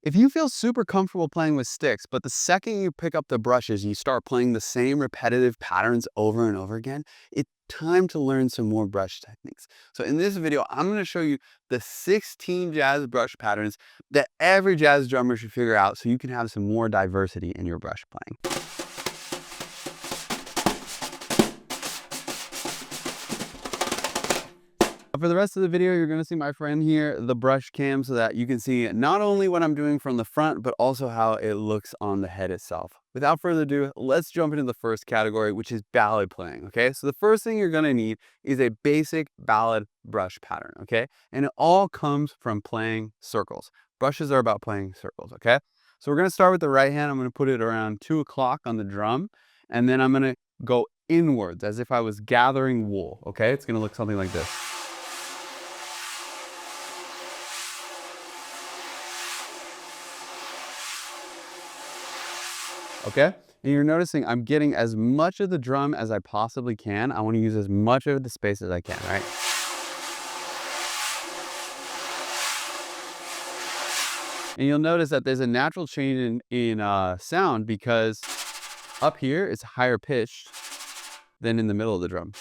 If you feel super comfortable playing with sticks, but the second you pick up the brushes, you start playing the same repetitive patterns over and over again, it's time to learn some more brush techniques. So in this video, I'm going to show you the 16 jazz brush patterns that every jazz drummer should figure out so you can have some more diversity in your brush playing. For the rest of the video, you're going to see my friend here, the brush cam, so that you can see not only what I'm doing from the front, but also how it looks on the head itself. Without further ado, let's jump into the first category, which is ballad playing, okay? So the first thing you're going to need is a basic ballad brush pattern, okay? And it all comes from playing circles. Brushes are about playing circles, okay? So we're going to start with the right hand. I'm going to put it around 2 o'clock on the drum, and then I'm going to go inwards as if I was gathering wool, okay? It's going to look something like this. Okay, and you're noticing I'm getting as much of the drum as I possibly can. I want to use as much of the space as I can, right? And you'll notice that there's a natural change in sound because up here it's higher pitched than in the middle of the drum,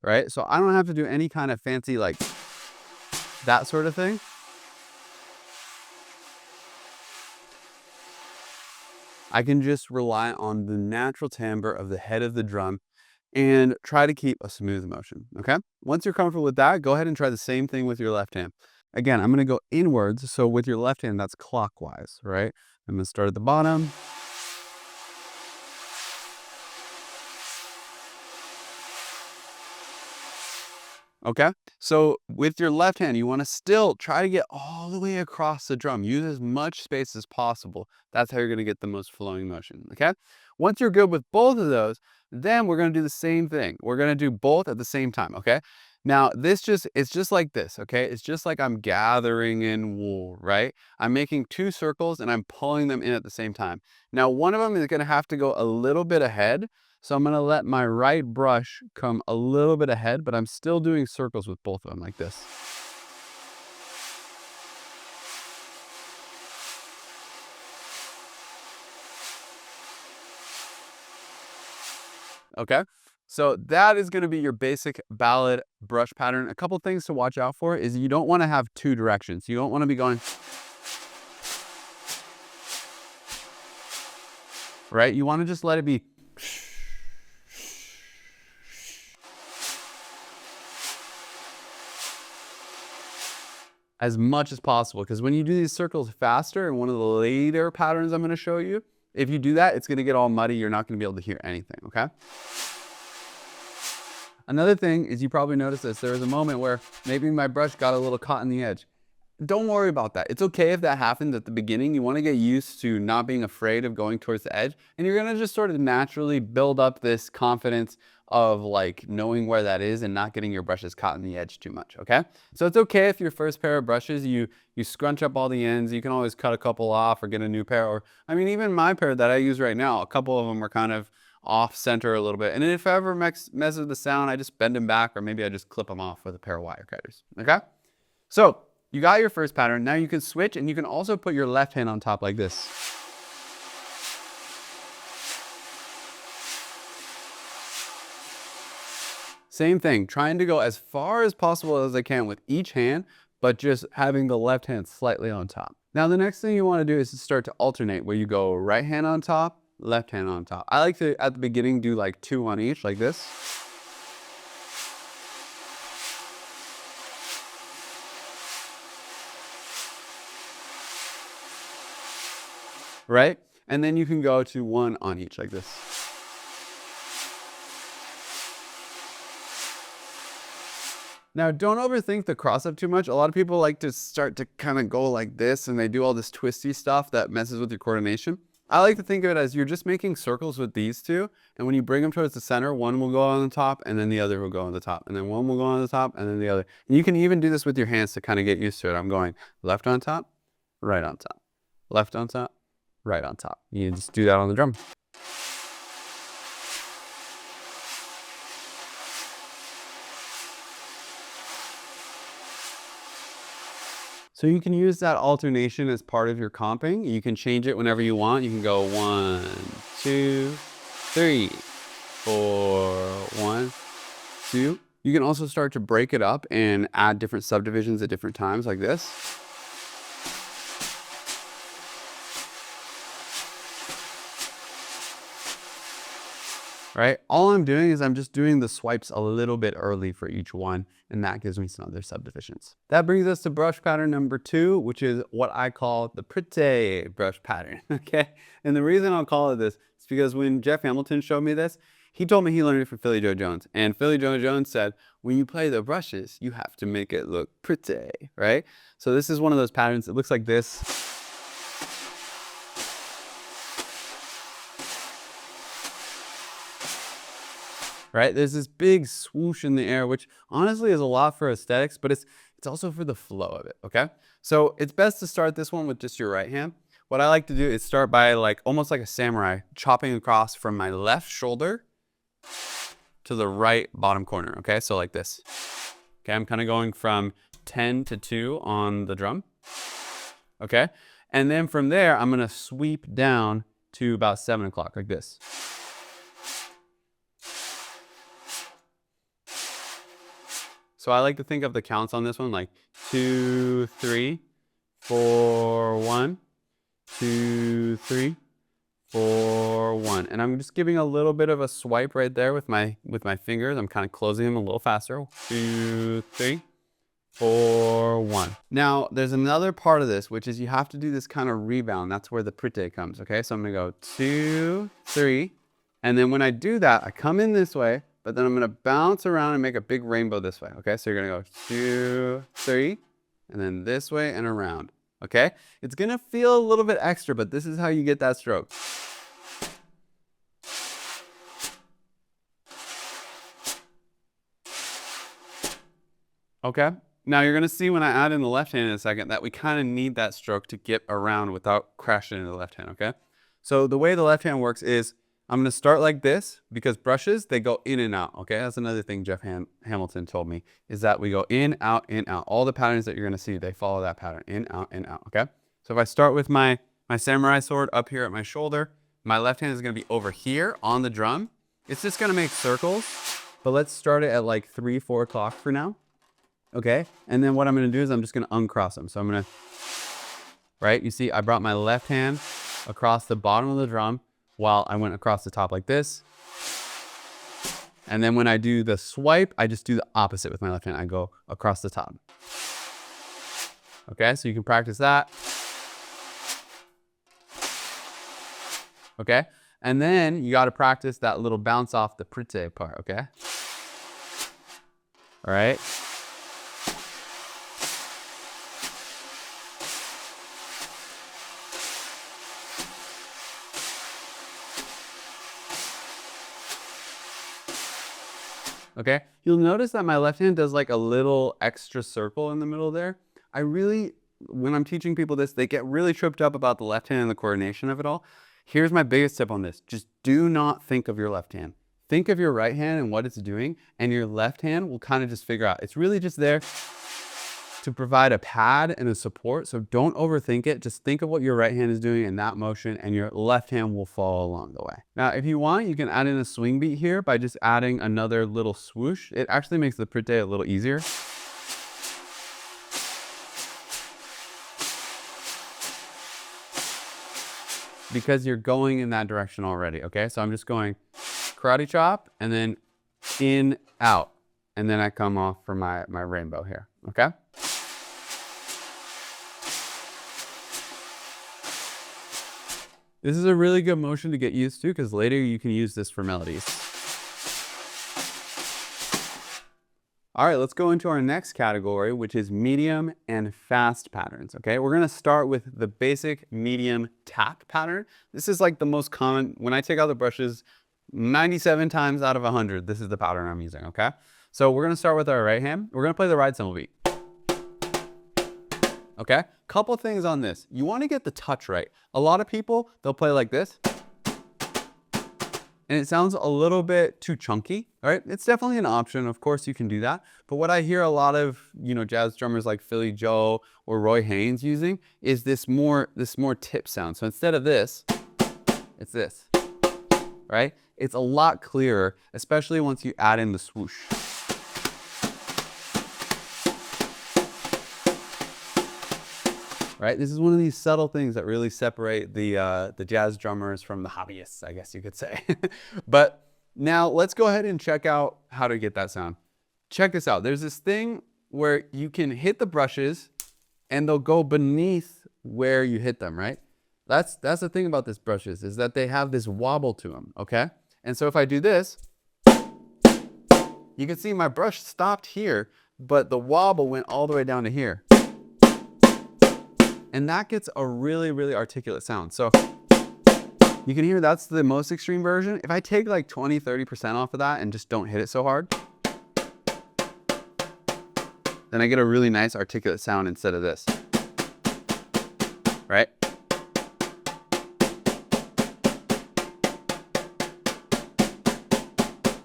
right? So I don't have to do any kind of fancy like that sort of thing. I can just rely on the natural timbre of the head of the drum and try to keep a smooth motion, okay? Once you're comfortable with that, go ahead and try the same thing with your left hand. Again, I'm gonna go inwards, so with your left hand, that's clockwise, right? I'm gonna start at the bottom. Okay, so with your left hand, you want to still try to get all the way across the drum. Use as much space as possible. That's how you're going to get the most flowing motion, okay? Once you're good with both of those, then we're going to do the same thing. We're going to do both at the same time, okay? Now, it's just like this, okay? It's just like I'm gathering in wool, right? I'm making 2 circles and I'm pulling them in at the same time. Now, one of them is going to have to go a little bit ahead. So I'm going to let my right brush come a little bit ahead, but I'm still doing circles with both of them like this. Okay, so that is going to be your basic ballad brush pattern. A couple things to watch out for is you don't want to have 2 directions. You don't want to be going, right? You want to just let it be as much as possible, because when you do these circles faster, and one of the later patterns I'm going to show you, if you do that, it's going to get all muddy. You're not going to be able to hear anything, okay? Another thing is, you probably noticed this, there was a moment where maybe my brush got a little caught in the edge. Don't worry about that. It's okay if that happens at the beginning. You want to get used to not being afraid of going towards the edge, and you're going to just sort of naturally build up this confidence of like knowing where that is and not getting your brushes caught in the edge too much, okay? So it's okay if your first pair of brushes, you scrunch up all the ends. You can always cut a couple off or get a new pair, or I mean, even my pair that I use right now, a couple of them are kind of off center a little bit. And if I ever messes with the sound, I just bend them back, or maybe I just clip them off with a pair of wire cutters, okay? So you got your first pattern. Now you can switch, and you can also put your left hand on top like this. Same thing, trying to go as far as possible as I can with each hand, but just having the left hand slightly on top. Now the next thing you want to do is to start to alternate, where you go right hand on top, left hand on top. I like to, at the beginning, do like 2 on each, like this. Right? And then you can go to 1 on each like this. Now, don't overthink the cross up too much. A lot of people like to start to kind of go like this, and they do all this twisty stuff that messes with your coordination. I like to think of it as you're just making circles with these 2, and when you bring them towards the center, one will go on the top, and then the other will go on the top, and then one will go on the top, and then the other. And you can even do this with your hands to kind of get used to it. I'm going left on top, right on top, left on top, right on top. You just do that on the drum. So you can use that alternation as part of your comping. You can change it whenever you want. You can go 1, 2, 3, 4, 1, 2. You can also start to break it up and add different subdivisions at different times like this. Right? All I'm doing is I'm just doing the swipes a little bit early for each one, and that gives me some other subdivisions. That brings us to brush pattern number 2, which is what I call the Prettay brush pattern, okay? And the reason I'll call it this is because when Jeff Hamilton showed me this, he told me he learned it from Philly Joe Jones. And Philly Joe Jones said, when you play the brushes, you have to make it look pretty, right? So this is one of those patterns. It looks like this. Right? There's this big swoosh in the air, which honestly is a lot for aesthetics, but it's also for the flow of it, okay? So it's best to start this one with just your right hand. What I like to do is start by almost like a samurai, chopping across from my left shoulder to the right bottom corner, okay? So like this. Okay, I'm kind of going from 10 to 2 on the drum, okay? And then from there, I'm gonna sweep down to about 7 o'clock, like this. So I like to think of the counts on this one like 2, 3, 4, 1, 2, 3, 4, 1. And I'm just giving a little bit of a swipe right there with my fingers. I'm kind of closing them a little faster. 2, 3, 4, 1. Now there's another part of this, which is you have to do this kind of rebound. That's where the Prettay comes, okay? So I'm gonna go 2, 3, and then when I do that, I come in this way, but then I'm gonna bounce around and make a big rainbow this way, okay? So you're gonna go 2, 3, and then this way and around, okay? It's gonna feel a little bit extra, but this is how you get that stroke. Okay, now you're gonna see when I add in the left hand in a second that we kind of need that stroke to get around without crashing into the left hand, okay? So the way the left hand works is I'm gonna start like this because brushes, they go in and out, okay? That's another thing Jeff Hamilton told me, is that we go in, out, in, out. All the patterns that you're gonna see, they follow that pattern, in, out, okay? So if I start with my samurai sword up here at my shoulder, my left hand is gonna be over here on the drum. It's just gonna make circles, but let's start it at like 3, 4 o'clock for now, okay? And then what I'm gonna do is I'm just gonna uncross them. So I'm gonna, right? You see, I brought my left hand across the bottom of the drum, while I went across the top like this. And then when I do the swipe, I just do the opposite with my left hand. I go across the top. Okay, so you can practice that. Okay, and then you gotta practice that little bounce off the Prettay part, okay? All right. Okay, you'll notice that my left hand does like a little extra circle in the middle there. When I'm teaching people this, they get really tripped up about the left hand and the coordination of it all. Here's my biggest tip on this. Just do not think of your left hand. Think of your right hand and what it's doing, and your left hand will kind of just figure out. It's really just there to provide a pad and a support, so don't overthink it. Just think of what your right hand is doing in that motion, and your left hand will follow along the way. Now, if you want, you can add in a swing beat here by just adding another little swoosh. It actually makes the Prettay a little easier. Because you're going in that direction already, okay? So I'm just going karate chop, and then in, out, and then I come off for my rainbow here, okay? This is a really good motion to get used to because later you can use this for melodies. All right, let's go into our next category, which is medium and fast patterns, okay? We're gonna start with the basic medium tap pattern. This is like the most common, when I take out the brushes, 97 times out of 100, this is the pattern I'm using, okay? So we're gonna start with our right hand. We're gonna play the ride cymbal beat. Okay, couple things on this. You wanna get the touch right. A lot of people, they'll play like this. and it sounds a little bit too chunky, right? It's definitely an option. Of course, you can do that. But what I hear a lot of, jazz drummers like Philly Joe or Roy Haynes using is this more tip sound. So instead of this, it's this, right? It's a lot clearer, especially once you add in the swoosh. Right? This is one of these subtle things that really separate the jazz drummers from the hobbyists, I guess you could say. But now let's go ahead and check out how to get that sound. Check this out. There's this thing where you can hit the brushes and they'll go beneath where you hit them, right? That's the thing about these brushes, is that they have this wobble to them, okay? And so if I do this, you can see my brush stopped here, but the wobble went all the way down to here. And that gets a really, really articulate sound. So you can hear that's the most extreme version. If I take like 20, 30% off of that and just don't hit it so hard, then I get a really nice articulate sound instead of this, right?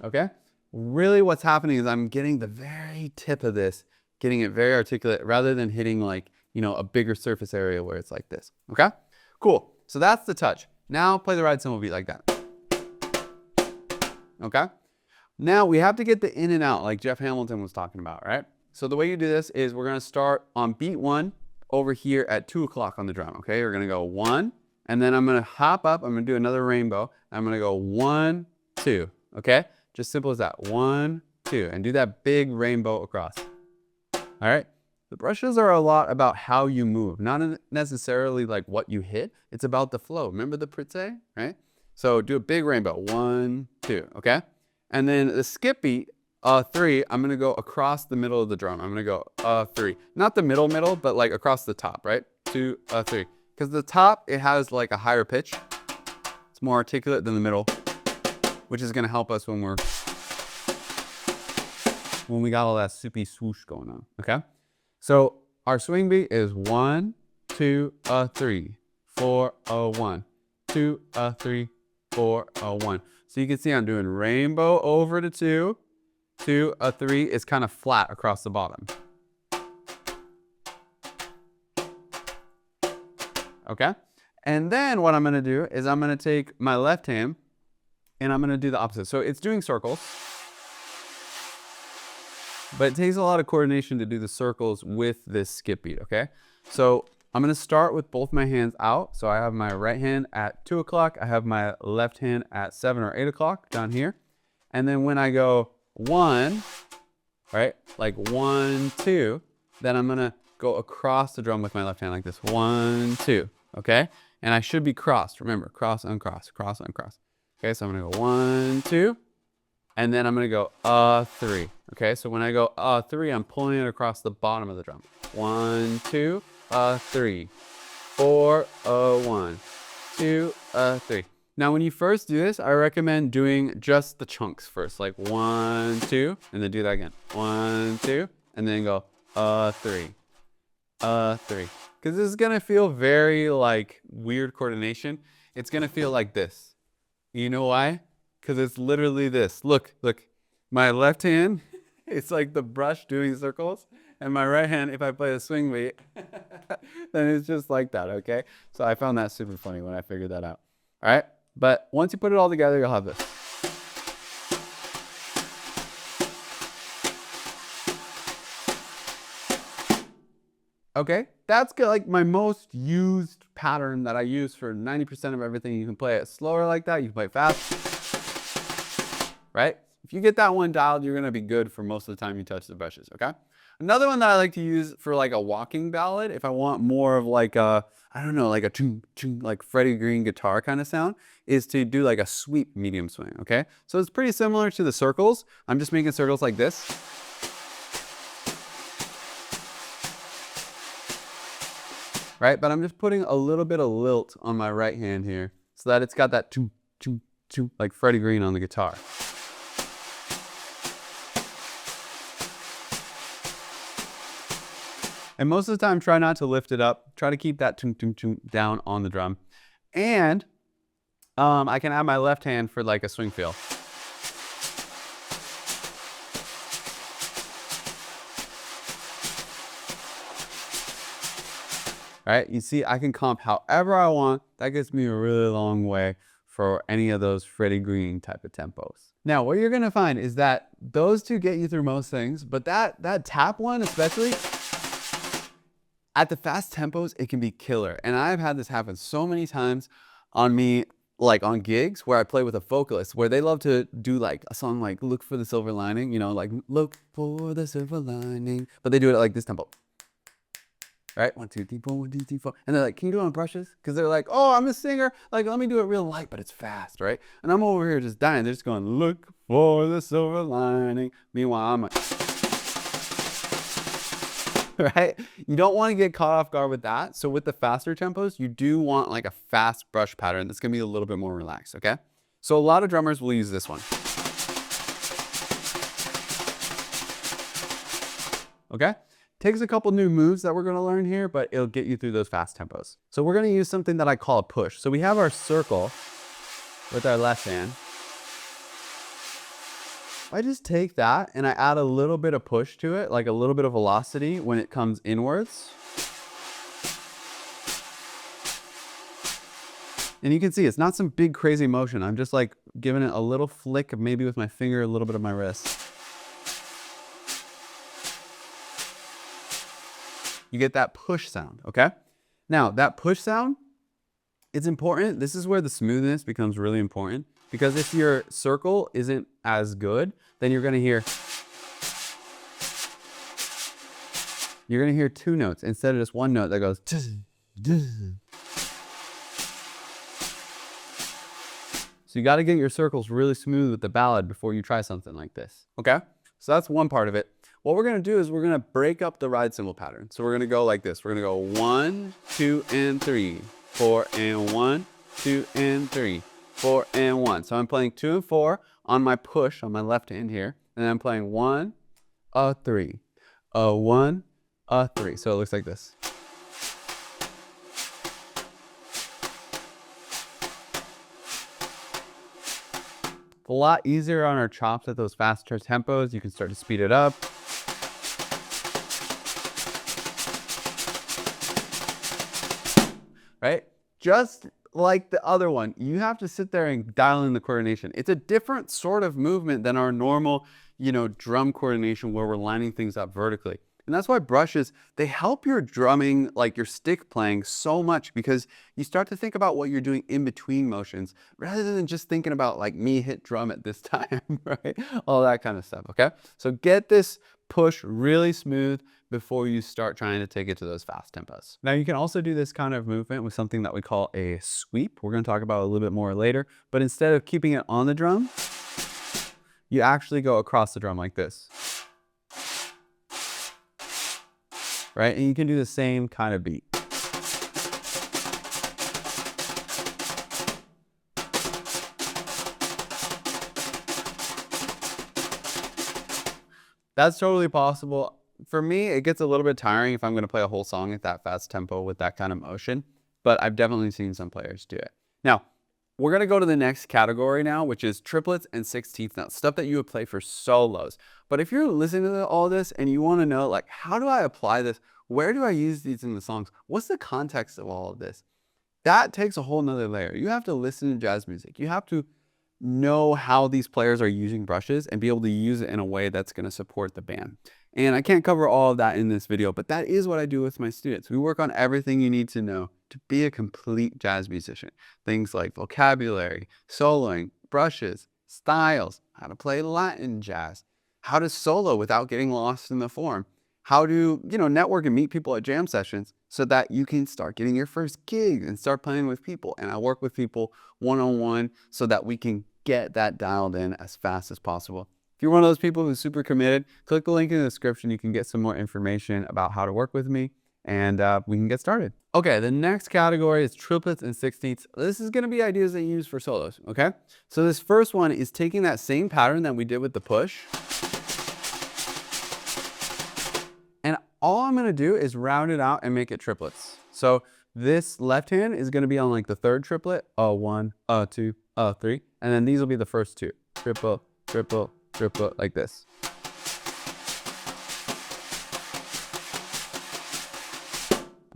Okay? Really what's happening is I'm getting the very tip of this, getting it very articulate rather than hitting like, a bigger surface area where it's like this, okay? Cool, so that's the touch. Now play the ride cymbal beat like that. Okay? Now we have to get the in and out like Jeff Hamilton was talking about, right? So the way you do this is we're gonna start on beat 1 over here at 2 o'clock on the drum, okay? We're gonna go 1, and then I'm gonna hop up, I'm gonna do another rainbow, I'm gonna go 1, 2, okay? Just simple as that, 1, 2, and do that big rainbow across. All right? The brushes are a lot about how you move, not necessarily like what you hit. It's about the flow. Remember the Prettay, right? So do a big rainbow, 1, 2, okay? And then the skip beat, 3, I'm gonna go across the middle of the drum. I'm gonna go 3. Not the middle, but like across the top, right? 2, 3. Because the top, it has like a higher pitch. It's more articulate than the middle, which is gonna help us when we got all that soupy swoosh going on, okay? So our swing beat is 1, 2, 3, 4, 1, 2, 3, 4, 1. So you can see I'm doing rainbow over to 2, 2, 3 is kind of flat across the bottom. Okay? And then what I'm gonna do is I'm gonna take my left hand and I'm gonna do the opposite. So it's doing circles. But it takes a lot of coordination to do the circles with this skip beat, okay? So I'm gonna start with both my hands out. So I have my right hand at 2 o'clock. I have my left hand at 7 or 8 o'clock down here. And then when I go 1, right? Like 1, 2, then I'm gonna go across the drum with my left hand like this. 1, 2, okay? And I should be crossed. Remember, cross, uncross, cross, uncross. Okay, so I'm gonna go 1, 2, and then I'm gonna go 3. Okay, so when I go 3, I'm pulling it across the bottom of the drum. 1, 2, 3, 4, 1, 2, 3. Now, when you first do this, I recommend doing just the chunks first, like 1, 2, and then do that again. 1, 2, and then go 3, 3. Because this is gonna feel very like weird coordination. It's gonna feel like this. You know why? Because it's literally this. Look, my left hand, it's like the brush doing circles, and my right hand, if I play the swing beat, then it's just like that, okay? So I found that super funny when I figured that out. All right, but once you put it all together, you'll have this. Okay, that's like my most used pattern that I use for 90% of everything. You can play it slower like that, you can play it fast. Right? If you get that one dialed, you're gonna be good for most of the time you touch the brushes, okay? Another one that I like to use for like a walking ballad, if I want more of like a, I don't know, like a chung, chung, like Freddie Green guitar kind of sound, is to do like a sweep medium swing, okay? So it's pretty similar to the circles. I'm just making circles like this. Right? But I'm just putting a little bit of lilt on my right hand here so that it's got that chung, chung, chung, like Freddie Green on the guitar. And most of the time, try not to lift it up. Try to keep that tung, tung, tung down on the drum. And I can add my left hand for like a swing feel. All right, you see, I can comp however I want. That gets me a really long way for any of those Freddie Green type of tempos. Now, what you're gonna find is that those two get you through most things, but that tap one especially, at the fast tempos, it can be killer. And I've had this happen so many times on me, like on gigs where I play with a vocalist, where they love to do like a song like Look for the Silver Lining, you know, like look for the silver lining, but they do it at like this tempo. Right? 1, 2, 3, 4, 1, 2, 3, 4. And they're like, can you do it on brushes? Because they're like, oh, I'm a singer. Like, let me do it real light, but it's fast, right? And I'm over here just dying. They're just going, look for the silver lining. Meanwhile, I'm like, right? You don't want to get caught off guard with that. So with the faster tempos, you do want like a fast brush pattern that's going to be a little bit more relaxed, okay? So a lot of drummers will use this one. Okay? Takes a couple new moves that we're going to learn here, but it'll get you through those fast tempos. So we're going to use something that I call a push. So we have our circle with our left hand. I just take that and I add a little bit of push to it, like a little bit of velocity when it comes inwards. And you can see it's not some big crazy motion. I'm just like giving it a little flick, maybe with my finger, a little bit of my wrist. You get that push sound, okay? Now, that push sound, it's important. This is where the smoothness becomes really important, because if your circle isn't as good, then you're gonna hear two notes instead of just one note that goes So you gotta get your circles really smooth with the ballad before you try something like this, okay? So that's one part of it. What we're gonna do is we're gonna break up the ride cymbal pattern. So we're gonna go like this. We're gonna go 1, 2, and 3, 4, and 1, 2, and 3, 4, and 1. So I'm playing 2 and 4 on my push on my left hand here, and then I'm playing 1, a 3, a 1, a 3. So it looks like this. It's a lot easier on our chops at those faster tempos. You can start to speed it up. Right? Just like the other one, you have to sit there and dial in the coordination. It's a different sort of movement than our normal, you know, drum coordination where we're lining things up vertically. And that's why brushes, they help your drumming, like your stick playing so much, because you start to think about what you're doing in between motions rather than just thinking about like me hit drum at this time, right? All that kind of stuff, okay? So get this push really smooth before you start trying to take it to those fast tempos. Now you can also do this kind of movement with something that we call a sweep. We're gonna talk about it a little bit more later, but instead of keeping it on the drum, you actually go across the drum like this. Right? And you can do the same kind of beat. That's totally possible. For me, it gets a little bit tiring if I'm going to play a whole song at that fast tempo with that kind of motion, but I've definitely seen some players do it. Now, we're going to go to the next category now, which is triplets and 16th notes, stuff that you would play for solos. But if you're listening to all this and you want to know, like, how do I apply this? Where do I use these in the songs? What's the context of all of this? That takes a whole nother layer. You have to listen to jazz music. You have to know how these players are using brushes and be able to use it in a way that's going to support the band. And I can't cover all of that in this video, but that is what I do with my students. We work on everything you need to know to be a complete jazz musician. Things like vocabulary, soloing, brushes, styles, how to play Latin jazz, how to solo without getting lost in the form, how to, network and meet people at jam sessions so that you can start getting your first gig and start playing with people. And I work with people one-on-one so that we can get that dialed in as fast as possible. If you're one of those people who's super committed, click the link in the description. You can get some more information about how to work with me, and we can get started. Okay, the next category is triplets and 16ths. This is gonna be ideas that you use for solos, okay? So this first one is taking that same pattern that we did with the push, and all I'm gonna do is round it out and make it triplets. So This left hand is going to be on like the third triplet, 1, 2, 3, and then these will be the first two. Triple, triple, triple, like this.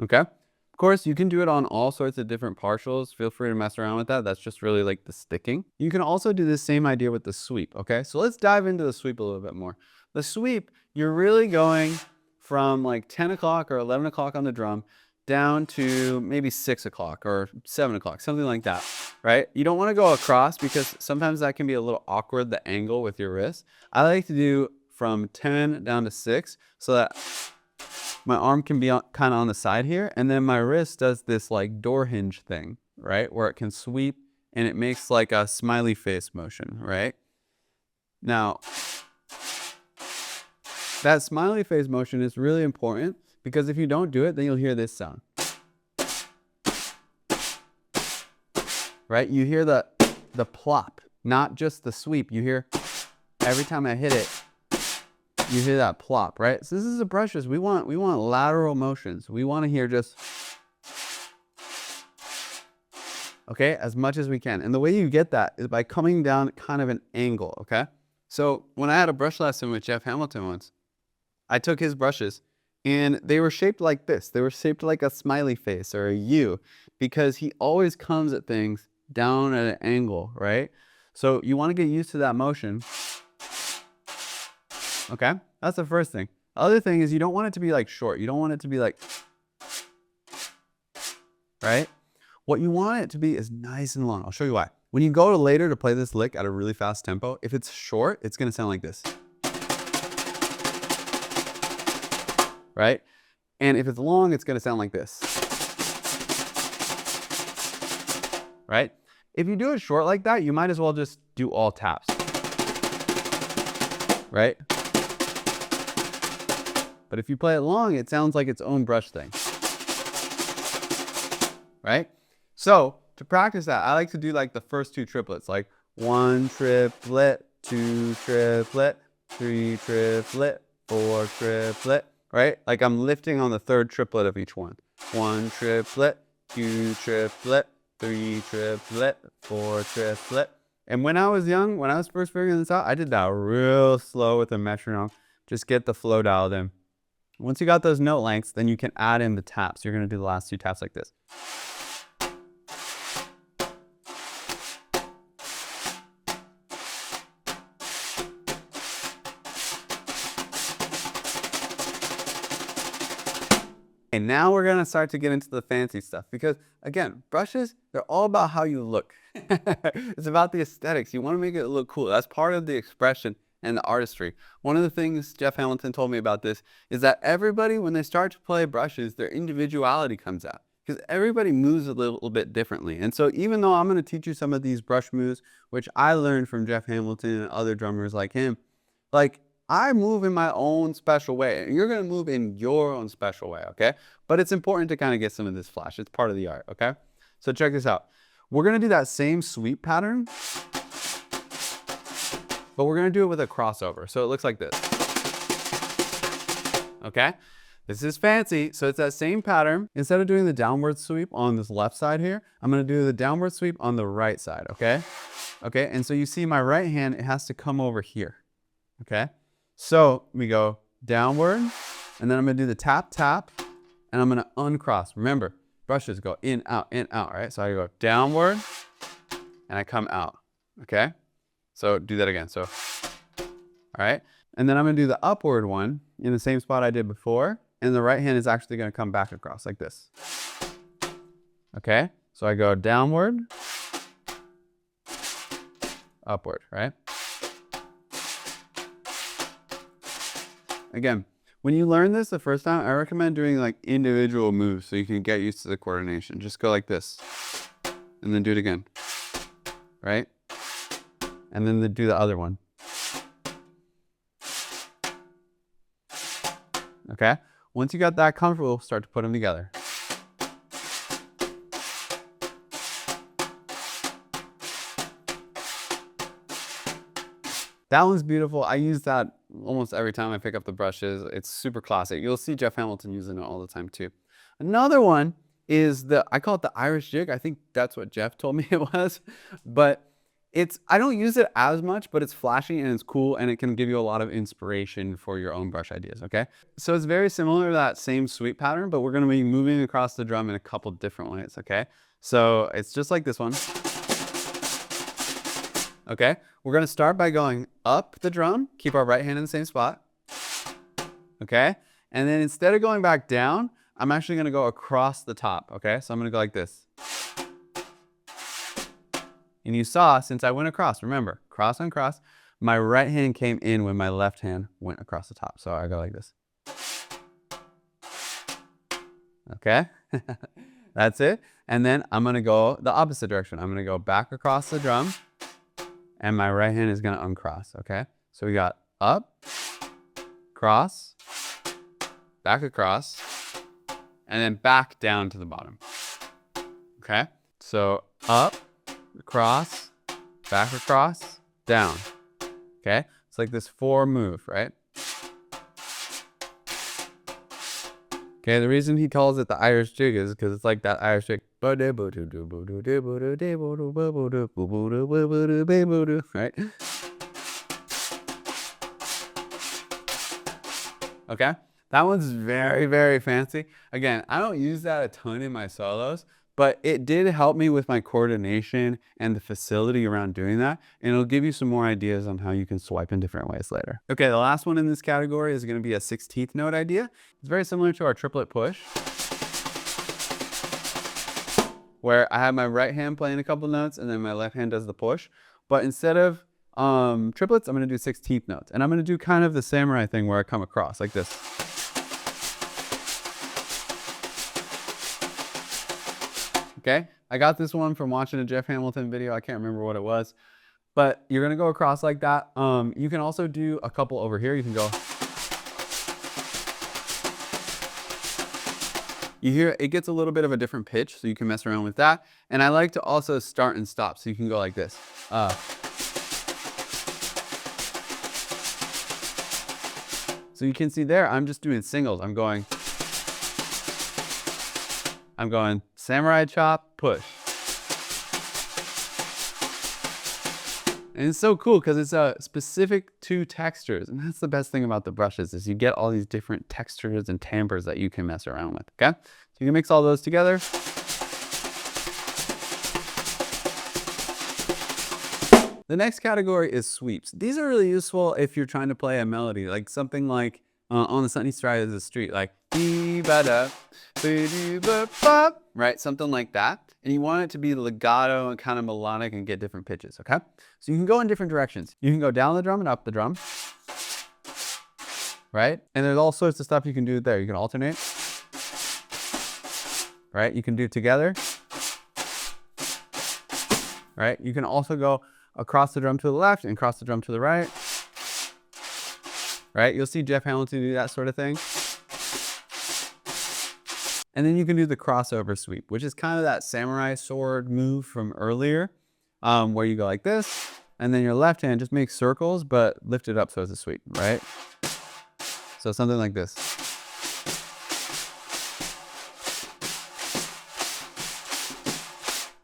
Okay? Of course, you can do it on all sorts of different partials. Feel free to mess around with that. That's just really like the sticking. You can also do the same idea with the sweep, okay? So let's dive into the sweep a little bit more. The sweep, you're really going from like 10 o'clock or 11 o'clock on the drum down to maybe 6 o'clock or 7 o'clock, something like that, right? You don't want to go across because sometimes that can be a little awkward, the angle with your wrist. I like to do from 10 down to 6 so that my arm can be kind of on the side here, and then my wrist does this like door hinge thing, right? Where it can sweep and it makes like a smiley face motion, right? Now, that smiley face motion is really important because if you don't do it, then you'll hear this sound. Right? You hear the plop, not just the sweep. You hear every time I hit it, you hear that plop, right? So this is the brushes. We want lateral motions. We want to hear just, okay, as much as we can. And the way you get that is by coming down kind of an angle, okay? So when I had a brush lesson with Jeff Hamilton once, I took his brushes and they were shaped like this. They were shaped like a smiley face or a U because he always comes at things down at an angle, right? So you want to get used to that motion. Okay, that's the first thing. The other thing is you don't want it to be like short. You don't want it to be like, right? What you want it to be is nice and long. I'll show you why. When you go later to play this lick at a really fast tempo, if it's short, it's gonna sound like this. Right? And if it's long, it's gonna sound like this. Right? If you do it short like that, you might as well just do all taps. Right? But if you play it long, it sounds like its own brush thing. Right? So to practice that, I like to do like the first two triplets, like 1 triplet, 2 triplet, 3 triplet, 4 triplet, right? Like I'm lifting on the third triplet of each one. 1 triplet, 2 triplet, 3 triplet, 4 triplet. And when I was young, when I was first figuring this out, I did that real slow with a metronome. Just get the flow dialed in. Once you got those note lengths, then you can add in the taps. You're going to do the last two taps like this. And now we're going to start to get into the fancy stuff because, again, brushes, they're all about how you look. It's about the aesthetics. You want to make it look cool. That's part of the expression and the artistry. One of the things Jeff Hamilton told me about this is that everybody, when they start to play brushes, their individuality comes out because everybody moves a little bit differently. And so even though I'm going to teach you some of these brush moves, which I learned from Jeff Hamilton and other drummers like him, like I move in my own special way and you're going to move in your own special way, okay? But it's important to kind of get some of this flash. It's part of the art, okay? So check this out. We're going to do that same sweep pattern, but we're gonna do it with a crossover. So it looks like this. Okay? This is fancy. So it's that same pattern. Instead of doing the downward sweep on this left side here, I'm gonna do the downward sweep on the right side, okay? Okay, and so you see my right hand, it has to come over here, okay? So we go downward, and then I'm gonna do the tap, tap, and I'm gonna uncross. Remember, brushes go in, out, right? So I go downward, and I come out, okay? So do that again. So, all right. And then I'm going to do the upward one in the same spot I did before. And the right hand is actually going to come back across like this. Okay. So I go downward, upward, right? Again, when you learn this the first time, I recommend doing like individual moves so you can get used to the coordination. Just go like this and then do it again, right? And then do the other one. Okay? Once you got that comfortable, start to put them together. That one's beautiful. I use that almost every time I pick up the brushes. It's super classic. You'll see Jeff Hamilton using it all the time too. Another one is I call it the Irish Jig. I think that's what Jeff told me it was, but I don't use it as much, but it's flashy and it's cool and it can give you a lot of inspiration for your own brush ideas, okay? So it's very similar to that same sweep pattern, but we're gonna be moving across the drum in a couple different ways, okay? So it's just like this one. Okay, we're gonna start by going up the drum, keep our right hand in the same spot, okay? And then instead of going back down, I'm actually gonna go across the top, okay? So I'm gonna go like this. And you saw, since I went across, remember, cross on cross, my right hand came in when my left hand went across the top. So I go like this. Okay, that's it. And then I'm gonna go the opposite direction. I'm gonna go back across the drum and my right hand is gonna uncross, okay? So we got up, cross, back across, and then back down to the bottom, okay? So up, across, back across, down, okay? It's like this 4 move, right? Okay, the reason he calls it the Irish Jig is because it's like that Irish Jig, right? Okay, that one's very, very fancy. Again, I don't use that a ton in my solos, but it did help me with my coordination and the facility around doing that. And it'll give you some more ideas on how you can swipe in different ways later. Okay, the last one in this category is gonna be a 16th note idea. It's very similar to our triplet push, where I have my right hand playing a couple notes and then my left hand does the push. But instead of triplets, I'm gonna do 16th notes. And I'm gonna do kind of the samurai thing where I come across like this. Okay, I got this one from watching a Jeff Hamilton video. I can't remember what it was, but you're gonna go across like that. You can also do a couple over here. You can go. You hear it gets a little bit of a different pitch, so you can mess around with that. And I like to also start and stop, so you can go like this. So you can see there, I'm just doing singles. I'm going samurai chop, push. And it's so cool because it's specific to textures. And that's the best thing about the brushes is you get all these different textures and timbres that you can mess around with, okay? So you can mix all those together. The next category is sweeps. These are really useful if you're trying to play a melody, like something like on the sunny side of the street, like right? Something like that. And you want it to be legato and kind of melodic and get different pitches, okay? So you can go in different directions. You can go down the drum and up the drum, right? And there's all sorts of stuff you can do there. You can alternate, right? You can do together, right? You can also go across the drum to the left and across the drum to the right, right? You'll see Jeff Hamilton do that sort of thing. And then you can do the crossover sweep, which is kind of that samurai sword move from earlier, where you go like this, and then your left hand just makes circles, but lift it up so it's a sweep, right? So something like this.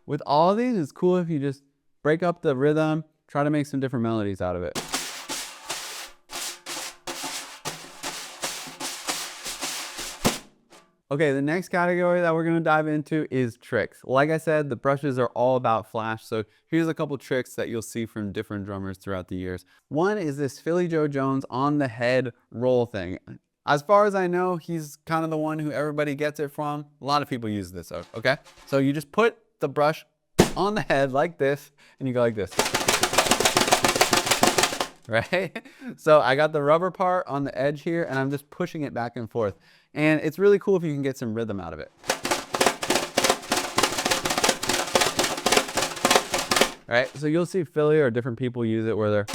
With all of these, it's cool if you just break up the rhythm, try to make some different melodies out of it. Okay, the next category that we're gonna dive into is tricks. Like I said, the brushes are all about flash, so here's a couple tricks that you'll see from different drummers throughout the years. One is this Philly Joe Jones on the head roll thing. As far as I know, he's kind of the one who everybody gets it from. A lot of people use this, okay? So you just put the brush on the head like this, and you go like this. Right? So I got the rubber part on the edge here, and I'm just pushing it back and forth. And it's really cool if you can get some rhythm out of it. Right? So you'll see Philly or different people use it where they're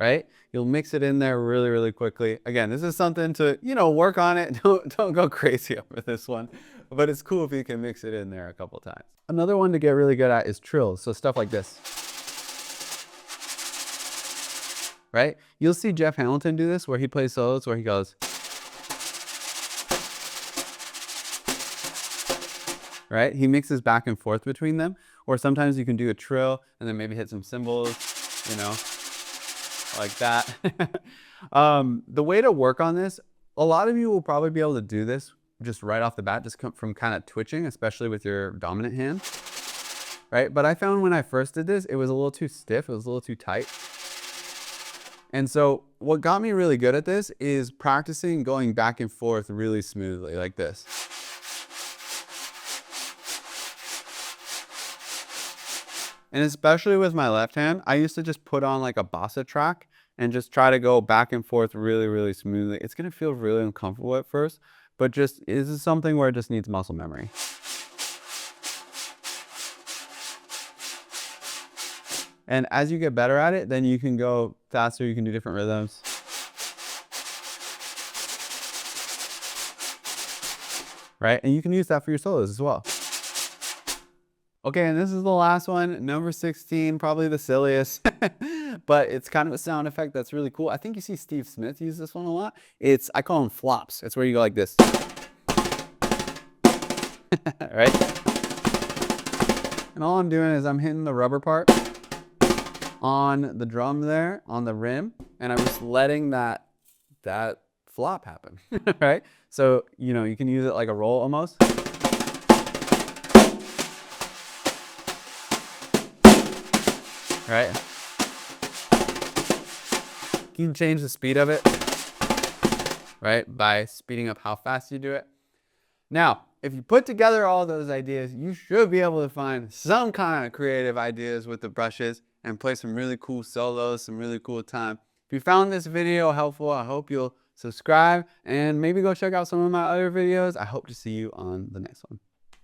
right? You'll mix it in there really, really quickly. Again, this is something to, you know, work on it. Don't go crazy over this one, but it's cool if you can mix it in there a couple times. Another one to get really good at is trills. So stuff like this. Right? You'll see Jeff Hamilton do this where he plays solos where he goes, right? He mixes back and forth between them. Or sometimes you can do a trill and then maybe hit some cymbals, you know, like that. The way to work on this, a lot of you will probably be able to do this just right off the bat, just come from kind of twitching, especially with your dominant hand, right? But I found when I first did this, it was a little too stiff. It was a little too tight. And so what got me really good at this is practicing going back and forth really smoothly like this. And especially with my left hand, I used to just put on like a bossa track and just try to go back and forth really, really smoothly. It's gonna feel really uncomfortable at first, but just this is something where it just needs muscle memory. And as you get better at it, then you can go faster, you can do different rhythms. Right? And you can use that for your solos as well. Okay, and this is the last one, number 16, probably the silliest, but it's kind of a sound effect that's really cool. I think you see Steve Smith use this one a lot. I call them flops. It's where you go like this. Right? And all I'm doing is I'm hitting the rubber part on the drum there, on the rim, and I'm just letting that flop happen, right? So, you know, you can use it like a roll almost. Right? You can change the speed of it, right, by speeding up how fast you do it. Now, if you put together all those ideas, you should be able to find some kind of creative ideas with the brushes and play some really cool solos, some really cool time. If you found this video helpful, I hope you'll subscribe and maybe go check out some of my other videos. I hope to see you on the next one.